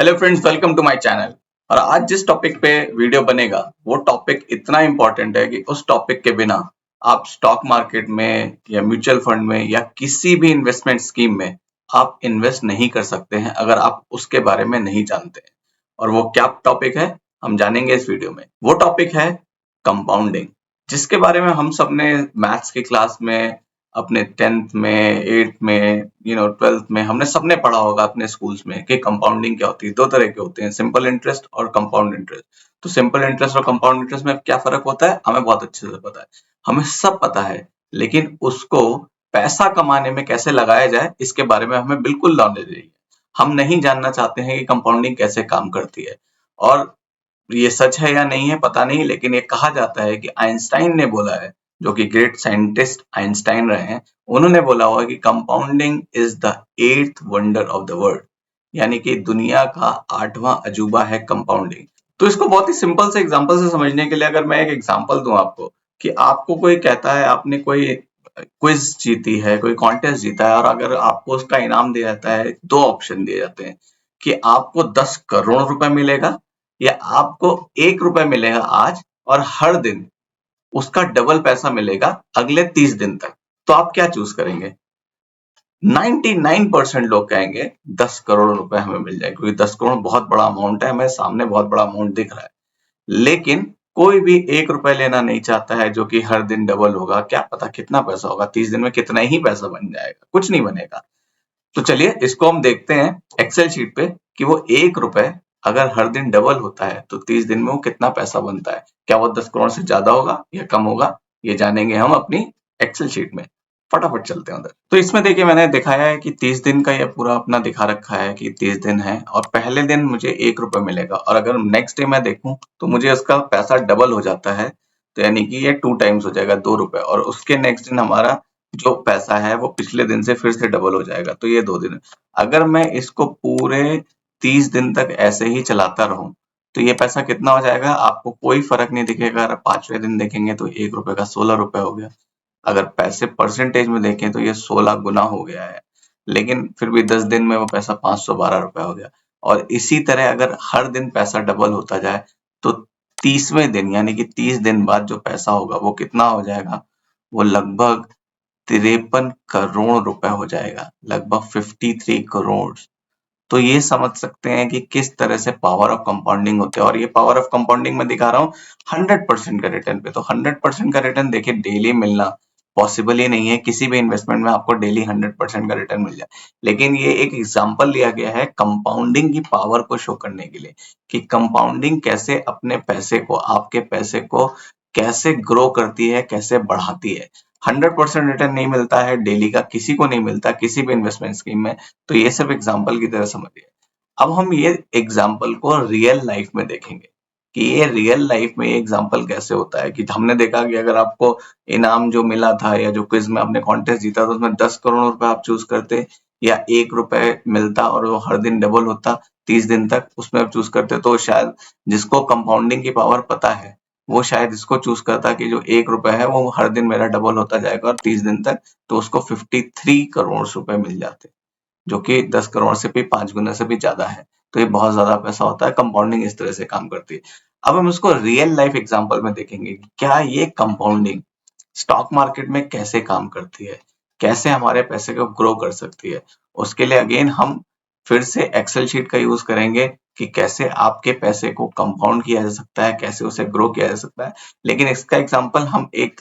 Hello friends, welcome to my channel. और आज जिस टॉपिक पे वीडियो बनेगा वो टॉपिक इतना इम्पोर्टेंट है कि उस टॉपिक के बिना आप स्टॉक मार्केट में या म्यूचुअल फंड में या किसी भी इन्वेस्टमेंट स्कीम में आप इन्वेस्ट नहीं कर सकते हैं अगर आप उसके बारे में नहीं जानते हैं। और वो क्या टॉपिक है हम जानेंगे इस वीडियो में। वो टॉपिक है कंपाउंडिंग, जिसके बारे में हम सबने मैथ्स की क्लास में अपने 10th में 8th में 12th में हमने सबने पढ़ा होगा अपने स्कूल्स में कि कंपाउंडिंग क्या होती है। दो तरह के होते हैं, सिंपल इंटरेस्ट और कंपाउंड इंटरेस्ट। तो सिंपल इंटरेस्ट और कंपाउंड इंटरेस्ट में क्या फर्क होता है हमें बहुत अच्छे से पता है, हमें सब पता है। लेकिन उसको पैसा कमाने में कैसे लगाया जाए इसके बारे में हमें बिल्कुल नॉलेज नहीं है। हम नहीं जानना चाहते हैं कि कंपाउंडिंग कैसे काम करती है। और ये सच है या नहीं है पता नहीं, लेकिन ये कहा जाता है कि आइंस्टाइन ने बोला है, जो कि ग्रेट साइंटिस्ट आइंस्टाइन रहे हैं। उन्होंने बोला हुआ कि compounding is the 8th wonder of the world, यानी कि दुनिया का 8वां अजूबा है कंपाउंडिंग। तो इसको बहुत ही सिंपल से एग्जांपल से समझने के लिए अगर मैं एक एग्जांपल दूं आपको, कि आपको कोई कहता है आपने कोई क्विज जीती है, कोई कॉन्टेस्ट जीता है, और अगर आपको उसका इनाम दिया जाता है, दो ऑप्शन दिए जाते हैं कि आपको 10 करोड़ रुपए मिलेगा या आपको 1 रुपए मिलेगा आज, और हर दिन उसका डबल पैसा मिलेगा अगले 30 दिन तक। तो आप क्या चूज करेंगे? 99% लोग कहेंगे 10 करोड़ रुपए हमें मिल जाए, क्योंकि 10 करोड़ बहुत बड़ा अमाउंट है, हमें सामने बहुत बड़ा अमाउंट दिख रहा है। लेकिन कोई भी 1 रुपए लेना नहीं चाहता है, जो कि हर दिन डबल होगा। क्या पता कितना पैसा होगा, 30 दिन में कितना ही पैसा बन जाएगा, कुछ नहीं बनेगा। तो चलिए इसको हम देखते हैं एक्सेल शीट पे कि वो 1 रुपए अगर हर दिन डबल होता है तो 30 दिन में वो कितना पैसा बनता है। क्या वो 10 करोड़ से ज्यादा होगा या कम होगा, ये जानेंगे हम अपनी एक्सेल शीट में। फटाफट चलते हैं उधर। तो इसमें देखिए मैंने दिखाया है कि 30 दिन का ये पूरा अपना दिखा रखा है कि 30 दिन है, और पहले दिन मुझे 1 रुपए मिलेगा, और अगर नेक्स्ट डे मैं देखूं तो मुझे उसका पैसा डबल हो जाता है। तो यानी कि ये 2 टाइम्स हो जाएगा, 2 रुपए, और उसके नेक्स्ट दिन हमारा जो पैसा है वो पिछले दिन से फिर से डबल हो जाएगा। तो ये 2 दिन। अगर मैं इसको पूरे 30 दिन तक ऐसे ही चलाता रहूं तो ये पैसा कितना हो जाएगा आपको कोई फर्क नहीं दिखेगा। अगर 5वें दिन देखेंगे तो 1 रुपए का 16 रुपए हो गया। अगर पैसे परसेंटेज में देखें तो ये 16 गुना हो गया है। लेकिन फिर भी 10 दिन में वो पैसा 512 रुपए हो गया। और इसी तरह अगर हर दिन पैसा डबल होता जाए तो 30वें दिन यानी कि 30 दिन बाद जो पैसा होगा वो कितना हो जाएगा? वो लगभग 53 करोड़ रुपए हो जाएगा, लगभग 53 करोड़। तो ये समझ सकते हैं कि किस तरह से पावर ऑफ कंपाउंडिंग होते हैं। और ये पावर ऑफ कंपाउंडिंग में दिखा रहा हूँ 100% का रिटर्न पे। तो 100% का रिटर्न देखिए डेली मिलना पॉसिबल ही नहीं है, किसी भी इन्वेस्टमेंट में आपको डेली 100% का रिटर्न मिल जाए। लेकिन ये एक एग्जांपल लिया गया है कंपाउंडिंग की पावर को शो करने के लिए, कि कंपाउंडिंग कैसे अपने पैसे को, आपके पैसे को कैसे ग्रो करती है, कैसे बढ़ाती है। 100% रिटर्न नहीं मिलता है डेली का, किसी को नहीं मिलता किसी भी इन्वेस्टमेंट स्कीम में। तो ये सब एग्जाम्पल की तरह समझिए। अब हम ये एग्जाम्पल को रियल लाइफ में देखेंगे कि ये रियल लाइफ में ये एग्जाम्पल कैसे होता है। कि हमने देखा कि अगर आपको इनाम जो मिला था या जो क्विज में आपने कॉन्टेस्ट जीता था उसमें 10 करोड़ रुपए आप चूज करते, या 1 रुपए मिलता और वो हर दिन डबल होता 30 दिन तक, उसमें आप चूज करते, तो शायद जिसको कंपाउंडिंग की पावर पता है वो शायद इसको चूज करता कि जो 1 रुपए है वो हर दिन मेरा डबल होता जाएगा और 30 दिन तक, तो उसको 53 करोड़ रुपए मिल जाते, जो कि 10 करोड़ से भी 5 गुना से भी ज्यादा है। तो ये बहुत ज्यादा पैसा होता है। कंपाउंडिंग इस तरह से काम करती है। अब हम इसको रियल लाइफ एग्जांपल में देखेंगे कि क्या ये कंपाउंडिंग स्टॉक मार्केट में कैसे काम करती है, कैसे हमारे पैसे को ग्रो कर सकती है। उसके लिए अगेन हम फिर से एक्सेल शीट का यूज करेंगे कि कैसे आपके पैसे को कंपाउंड किया जा सकता है, कैसे उसे ग्रो किया जा सकता है। लेकिन इसका एग्जांपल हम एक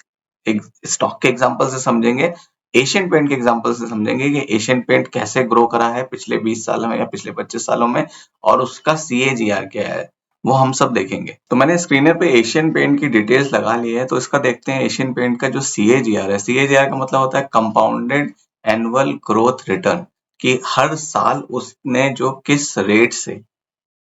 स्टॉक के एग्जांपल से समझेंगे, एशियन पेंट के एग्जांपल से समझेंगे कि एशियन पेंट कैसे ग्रो करा है पिछले 20 सालों में या पिछले 25 सालों में, और उसका CAGR क्या है वो हम सब देखेंगे। तो मैंने स्क्रीनर पे एशियन पेंट की डिटेल्स लगा ली है, तो इसका देखते हैं एशियन पेंट का जो CAGR है। CAGR का मतलब होता है कंपाउंडेड एनुअल ग्रोथ रिटर्न, कि हर साल उसने जो किस रेट से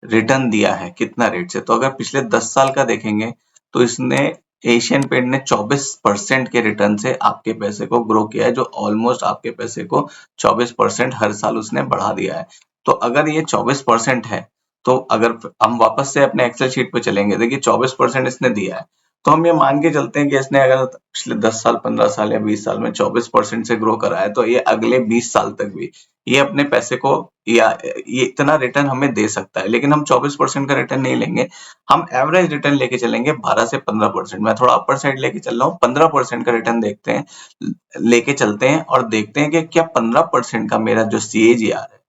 रिटर्न दिया है, कितना रेट से। तो अगर पिछले 10 साल का देखेंगे तो इसने एशियन पेंट ने 24% के रिटर्न से आपके पैसे को ग्रो किया है, जो ऑलमोस्ट आपके पैसे को 24% हर साल उसने बढ़ा दिया है। तो अगर ये 24% है, तो अगर हम वापस से अपने एक्सेल शीट पे चलेंगे, देखिए 24% इसने दिया है, तो हम ये मान के चलते हैं कि इसने अगर पिछले 10 साल 15 साल या 20 साल में 24% से ग्रो करा है, तो ये अगले 20 साल तक भी ये अपने पैसे को या ये इतना रिटर्न हमें दे सकता है, लेकिन हम 24% का रिटर्न नहीं लेंगे, हम एवरेज रिटर्न लेके चलेंगे 12 से 15%। मैं थोड़ा अपर साइड लेके चल रहा हूँ, 15% का रिटर्न देखते हैं, लेके चलते हैं और देखते हैं कि क्या 15% का मेरा जो CAGR है,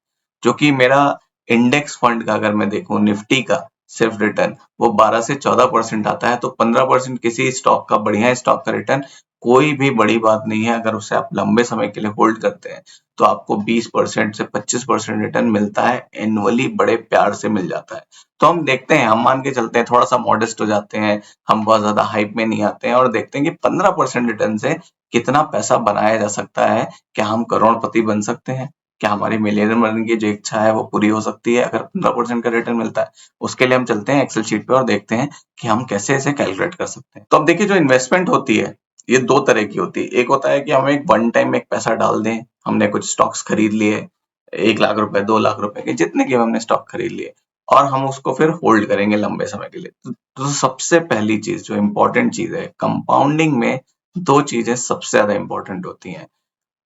जो कि मेरा इंडेक्स फंड का अगर मैं देखूं, निफ्टी का सिर्फ रिटर्न वो 12 से 14% आता है, तो 15% किसी स्टॉक का, बढ़िया स्टॉक का रिटर्न कोई भी बड़ी बात नहीं है। अगर उसे आप लंबे समय के लिए होल्ड करते हैं तो आपको 20% से 25% रिटर्न मिलता है एनुअली, बड़े प्यार से मिल जाता है। तो हम देखते हैं, हम मान के चलते हैं, थोड़ा सा मॉडेस्ट हो जाते हैं, हम बहुत ज्यादा हाइप में नहीं आते हैं और देखते हैं कि 15% रिटर्न से कितना पैसा बनाया जा सकता है। क्या हम करोड़पति बन सकते हैं? क्या हमारी मिलियनर बनने की जो इच्छा है वो पूरी हो सकती है अगर 15% का रिटर्न मिलता है? उसके लिए हम चलते हैं एक्सेल शीट पे और देखते हैं कि हम कैसे इसे कैलकुलेट कर सकते हैं। तो अब देखिए, जो इन्वेस्टमेंट होती है ये दो तरह की होती है। एक होता है कि हम एक वन टाइम एक पैसा डाल दें, हमने कुछ स्टॉक्स खरीद लिए 1 लाख रुपए 2 लाख रुपए के, जितने के हमने स्टॉक खरीद लिए और हम उसको फिर होल्ड करेंगे लंबे समय के लिए। तो सबसे पहली चीज, जो इम्पोर्टेंट चीज है कंपाउंडिंग में, दो चीजें सबसे ज्यादा इंपॉर्टेंट होती हैं।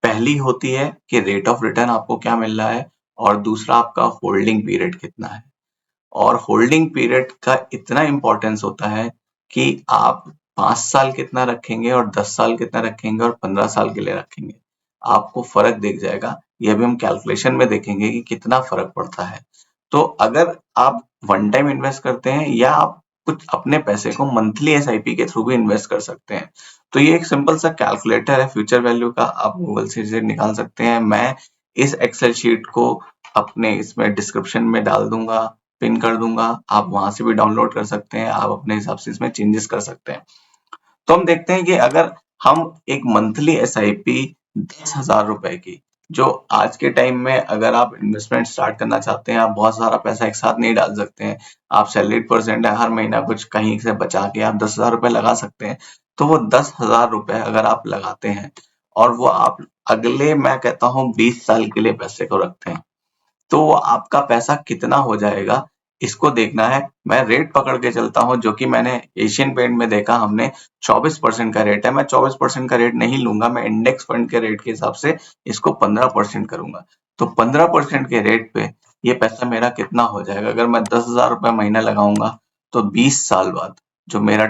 पहली होती है कि रेट ऑफ रिटर्न आपको क्या मिल रहा है, और दूसरा आपका होल्डिंग पीरियड कितना है। और होल्डिंग पीरियड का इतना इंपॉर्टेंस होता है कि आप 5 साल कितना रखेंगे और 10 साल कितना रखेंगे और 15 साल के लिए रखेंगे, आपको फर्क दिख जाएगा। ये भी हम कैलकुलेशन में देखेंगे कि कितना फर्क पड़ता है। तो अगर आप वन टाइम इन्वेस्ट करते हैं या आप कुछ अपने पैसे को मंथली SIP के थ्रू भी इन्वेस्ट कर सकते हैं, तो ये एक सिंपल सा कैलकुलेटर है फ्यूचर वैल्यू का, आप गूगल से इसे निकाल सकते हैं। मैं इस एक्सेल शीट को अपने इसमें डिस्क्रिप्शन में डाल दूंगा, पिन कर दूंगा, आप वहां से भी डाउनलोड कर सकते हैं, आप अपने हिसाब से इसमें चेंजेस कर सकते हैं। तो हम देखते हैं कि अगर हम एक मंथली SIP 10,000 रुपए की, जो आज के टाइम में अगर आप इन्वेस्टमेंट स्टार्ट करना चाहते हैं, आप बहुत सारा पैसा एक साथ नहीं डाल सकते हैं, आप सैलरीड पर्सन है, हर महीना कुछ कहीं से बचा के आप 10,000 रुपए लगा सकते हैं। तो वो 10,000 रुपए अगर आप लगाते हैं और वो आप अगले, मैं कहता हूँ 20 साल के लिए पैसे को रखते हैं, तो वो आपका पैसा कितना हो जाएगा, इसको देखना है। मैं रेट पकड़ के चलता हूँ, जो कि मैंने एशियन पेंट में देखा, हमने 24% का रेट है। मैं 24% का रेट नहीं लूंगा, मैं इंडेक्स फंड के रेट के हिसाब से इसको 15% करूंगा। तो 15% के रेट पे ये पैसा मेरा कितना हो जाएगा, अगर मैं 10,000 रुपए महीना लगाऊंगा, तो 20 साल बाद जो मेरा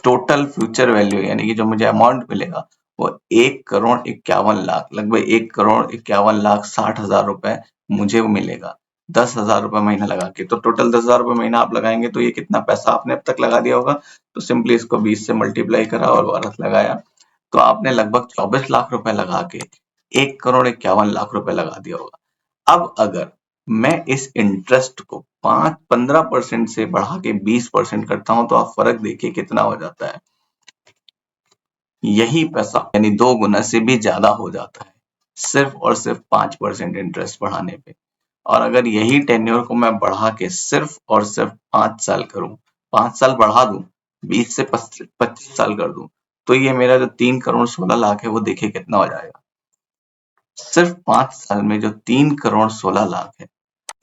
टोटल फ्यूचर वैल्यू, यानी कि जो मुझे अमाउंट मिलेगा, वो 1,51,00,000, लगभग 1,51,60,000 रुपए मुझे वो मिलेगा 10,000 रुपए महीना लगा के। तो टोटल 10,000 रुपए महीना आप लगाएंगे तो ये कितना पैसा आपने अब तक लगा दिया होगा। तो सिंपली इसको 20 से मल्टीप्लाई करा और 12 लगाया, तो आपने लगभग 24 लाख रुपए लगा के 1,51,00,000 रुपए लगा दिया होगा। अब अगर मैं इस इंटरेस्ट को 15% से बढ़ा के 20% करता हूं, तो आप फर्क देखिए कितना हो जाता है। यही पैसा यानी 2 गुना से भी ज्यादा हो जाता है, सिर्फ और सिर्फ 5% इंटरेस्ट बढ़ाने पे। और अगर यही टेन्योर को मैं बढ़ा के सिर्फ और सिर्फ 5 साल करूं, 5 साल बढ़ा दूं, 20 से 25 साल कर दूं, तो ये मेरा जो 3,16,00,000 है वो देखिए कितना हो जाएगा। सिर्फ 5 साल में जो 3,16,00,000 है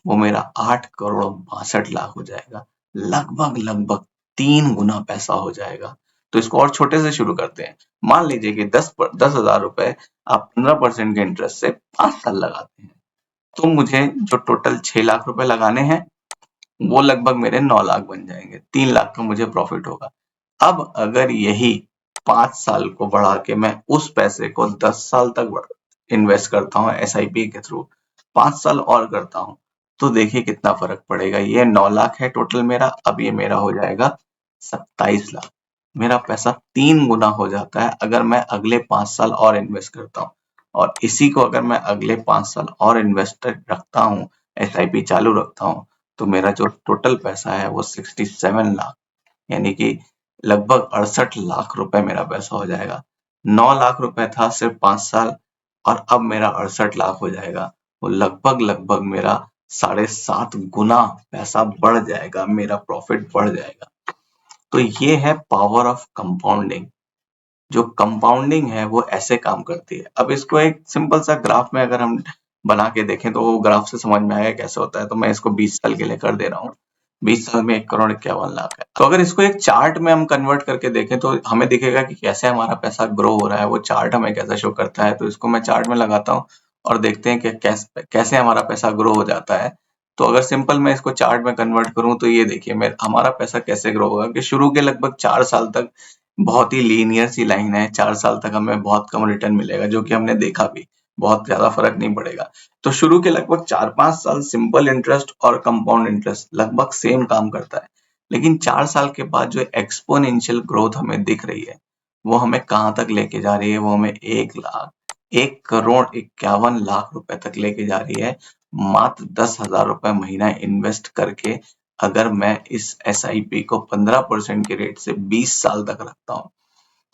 वो मेरा 8,62,00,000 हो जाएगा। लगभग लगभग 3 गुना पैसा हो जाएगा। तो इसको और छोटे से शुरू करते हैं। मान लीजिए कि 10,000 रुपए आप 15% के इंटरेस्ट से 5 साल लगाते हैं, तो मुझे जो टोटल 6 लाख रुपए लगाने हैं, वो लगभग मेरे 9 लाख बन जाएंगे, 3 लाख का मुझे प्रॉफिट होगा। अब अगर यही 5 साल को बढ़ा के मैं उस पैसे को 10 साल तक इन्वेस्ट करता हूँ SIP के थ्रू, 5 साल और करता हूँ, तो देखिए कितना फर्क पड़ेगा। ये 9 लाख है टोटल मेरा, अब ये मेरा हो जाएगा 27 लाख। मेरा पैसा 3 गुना हो जाता है अगर मैं अगले 5 साल और इन्वेस्ट करता हूँ। और इसी को अगर मैं अगले 5 साल और इन्वेस्टेड रखता हूँ, SIP चालू रखता हूँ, तो मेरा जो टोटल पैसा है वो 67 लाख, यानी कि लगभग 68 लाख रुपए मेरा पैसा हो जाएगा। 9 लाख रुपए था सिर्फ 5 साल, और अब मेरा 68 लाख हो जाएगा। वो लगभग लगभग मेरा 7.5 गुना पैसा बढ़ जाएगा, मेरा प्रॉफिट बढ़ जाएगा। तो ये है पावर ऑफ कंपाउंडिंग। जो कंपाउंडिंग है वो ऐसे काम करती है। अब इसको एक सिंपल सा ग्राफ में अगर हम बना के देखें, तो वो ग्राफ से समझ में आएगा कैसे होता है। तो मैं इसको 20 साल के लिए कर दे रहा हूँ। 20 साल में 1,51,00,000 है। तो अगर इसको एक चार्ट में हम कन्वर्ट करके देखें, तो हमें दिखेगा कि कैसे हमारा पैसा ग्रो हो रहा है। वो चार्ट हमें कैसा शो करता है, तो इसको मैं चार्ट में लगाता हूँ और देखते हैं कि कैसे हमारा पैसा ग्रो हो जाता है। तो अगर सिंपल मैं इसको चार्ट में कन्वर्ट करूं तो ये देखिए मेरा हमारा पैसा कैसे ग्रो होगा कि शुरू के लगभग 4 साल तक बहुत ही लीनियर सी लाइन है। 4 साल तक हमें बहुत कम रिटर्न मिलेगा, जो कि हमने देखा भी, बहुत ज्यादा फर्क नहीं पड़ेगा। तो शुरू के लगभग 4-5 साल सिंपल इंटरेस्ट और कंपाउंड इंटरेस्ट लगभग सेम काम करता है। लेकिन 4 साल के बाद जो एक्सपोनेंशियल ग्रोथ हमें दिख रही है, वो हमें कहाँ तक लेके जा रही है, वो हमें 1,51,51 लाख रुपए तक लेके जा रही है, मात्र 10,000 रुपए महीना इन्वेस्ट करके। अगर मैं इस SIP को 15% के रेट से 20 साल तक रखता हूँ,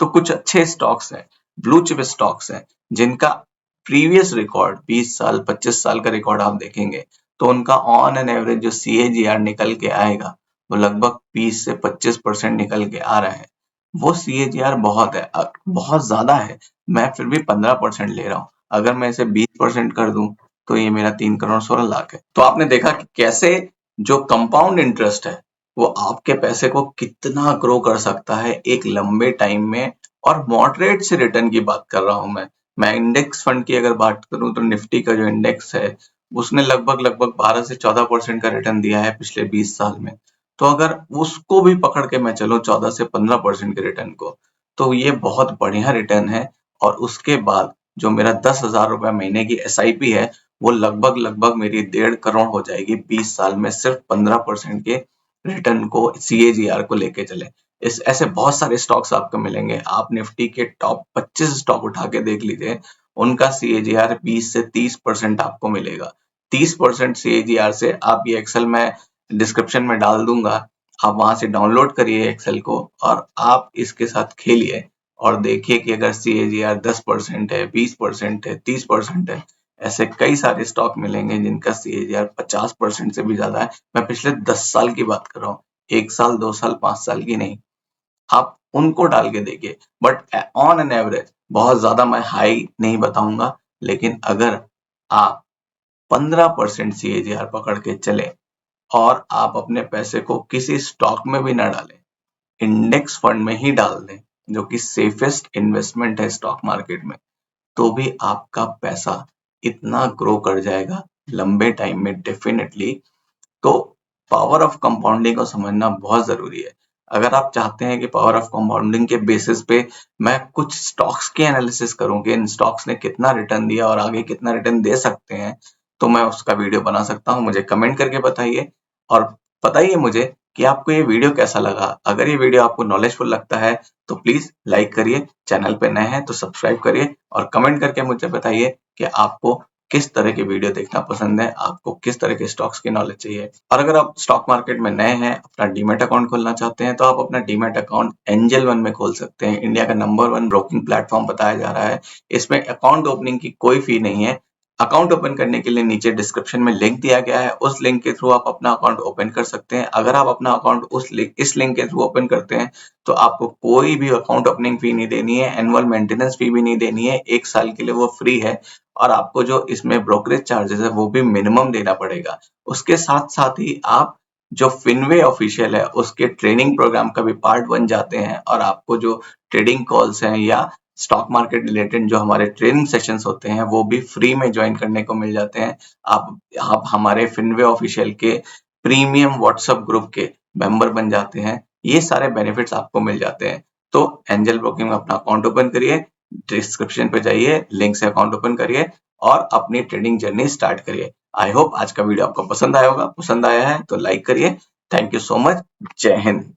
तो कुछ अच्छे स्टॉक्स हैं, ब्लू चिप स्टॉक्स हैं, जिनका प्रीवियस रिकॉर्ड 20 साल 25 साल का रिकॉर्ड आप देखेंगे, तो उनका ऑन एन एवरेज जो CAGR निकल के आएगा, वो लगभग 20 से 25% निकल के आ रहा है। वो CAGR बहुत है, बहुत ज्यादा है। मैं फिर भी 15% ले रहा हूँ। अगर मैं इसे 20% कर दूं, तो ये मेरा 3,16,00,000 है। तो आपने देखा कि कैसे जो कंपाउंड इंटरेस्ट है, वो आपके पैसे को कितना ग्रो कर सकता है एक लंबे टाइम में। और मॉडरेट से रिटर्न की बात कर रहा हूं मैं इंडेक्स फंड की अगर बात करूं तो निफ्टी का जो इंडेक्स है, उसने लगभग लगभग 12 से 14% का रिटर्न दिया है पिछले 20 साल में। तो अगर उसको भी पकड़ के मैं चलूं 14 से 15% के रिटर्न को, तो ये बहुत बढ़िया रिटर्न है। और उसके बाद जो मेरा 10,000 रुपए महीने की SIP है, वो लगभग लगभग मेरी 1.5 करोड़ हो जाएगी 20 साल में, सिर्फ 15% के रिटर्न को CAGR को लेके चले। इस ऐसे बहुत सारे स्टॉक्स आपको मिलेंगे। आप निफ्टी के टॉप 25 स्टॉक उठा के देख लीजिए, उनका CAGR 20 से 30% आपको मिलेगा। 30% CAGR से आप ये एक्सेल में डिस्क्रिप्शन में डाल दूंगा, आप वहां से डाउनलोड करिए एक्सेल को और आप इसके साथ खेलिए और देखिए कि अगर CAGR 10% है, 20% है, 30% है, ऐसे कई सारे स्टॉक मिलेंगे जिनका CAGR 50% से भी ज्यादा है। मैं पिछले 10 साल की बात कर रहा हूँ, 1 साल 2 साल 5 साल की नहीं। आप उनको डाल के देखिए। बट ऑन एन एवरेज बहुत ज्यादा मैं हाई नहीं बताऊंगा, लेकिन अगर आप 15% CAGR पकड़ के चले और आप अपने पैसे को किसी स्टॉक में भी ना डालें, इंडेक्स फंड में ही डाल दें, जो कि सेफेस्ट इन्वेस्टमेंट है स्टॉक मार्केट में, तो भी आपका पैसा इतना ग्रो कर जाएगा लंबे टाइम में डेफिनेटली। तो पावर ऑफ कंपाउंडिंग को समझना बहुत जरूरी है। अगर आप चाहते हैं कि पावर ऑफ कंपाउंडिंग के बेसिस पे मैं कुछ स्टॉक्स के एनालिसिस करूं कि इन स्टॉक्स ने कितना रिटर्न दिया और आगे कितना रिटर्न दे सकते हैं, तो मैं उसका वीडियो बना सकता हूं। मुझे कमेंट करके बताइए और बताइए मुझे कि आपको ये वीडियो कैसा लगा। अगर ये वीडियो आपको नॉलेजफुल लगता है तो प्लीज लाइक करिए, चैनल पे नए हैं तो सब्सक्राइब करिए और कमेंट करके मुझे बताइए कि आपको किस तरह की वीडियो देखना पसंद है, आपको किस तरह के स्टॉक्स की नॉलेज चाहिए। और अगर आप स्टॉक मार्केट में नए हैं, अपना डीमैट अकाउंट खोलना चाहते हैं, तो आप अपना डीमैट अकाउंट एंजल वन में खोल सकते हैं। इंडिया का नंबर 1 ब्रोकिंग प्लेटफॉर्म बताया जा रहा है। इसमें अकाउंट ओपनिंग की कोई फी नहीं है। अकाउंट ओपन करने के लिए नीचे डिस्क्रिप्शन में लिंक दिया गया है, उस लिंक के थ्रू आप अपना अकाउंट ओपन कर सकते हैं। अगर आप अपना अकाउंट इस लिंक के थ्रू ओपन करते हैं, तो आपको कोई भी अकाउंट ओपनिंग फी नहीं देनी है, एनुअल मेंटेनेंस फी भी नहीं देनी है, 1 साल के लिए वो फ्री है। और आपको जो इसमें ब्रोकरेज चार्जेस है वो भी मिनिमम देना पड़ेगा। उसके साथ साथ ही आप जो फिनवे ऑफिशियल है उसके ट्रेनिंग प्रोग्राम का भी पार्ट बन जाते हैं और आपको जो ट्रेडिंग कॉल्स हैं या स्टॉक मार्केट रिलेटेड जो हमारे ट्रेनिंग सेशंस होते हैं, वो भी फ्री में ज्वाइन करने को मिल जाते हैं। आप हमारे फिनवे ऑफिशियल के प्रीमियम व्हाट्सएप ग्रुप के मेंबर बन जाते हैं। ये सारे बेनिफिट्स आपको मिल जाते हैं। तो एंजल ब्रोकिंग में अपना अकाउंट ओपन करिए, डिस्क्रिप्शन पे जाइए, लिंक से अकाउंट ओपन करिए और अपनी ट्रेडिंग जर्नी स्टार्ट करिए। आई होप आज का वीडियो आपको पसंद आया होगा। पसंद आया है तो लाइक करिए। Thank you so much. जय हिंद।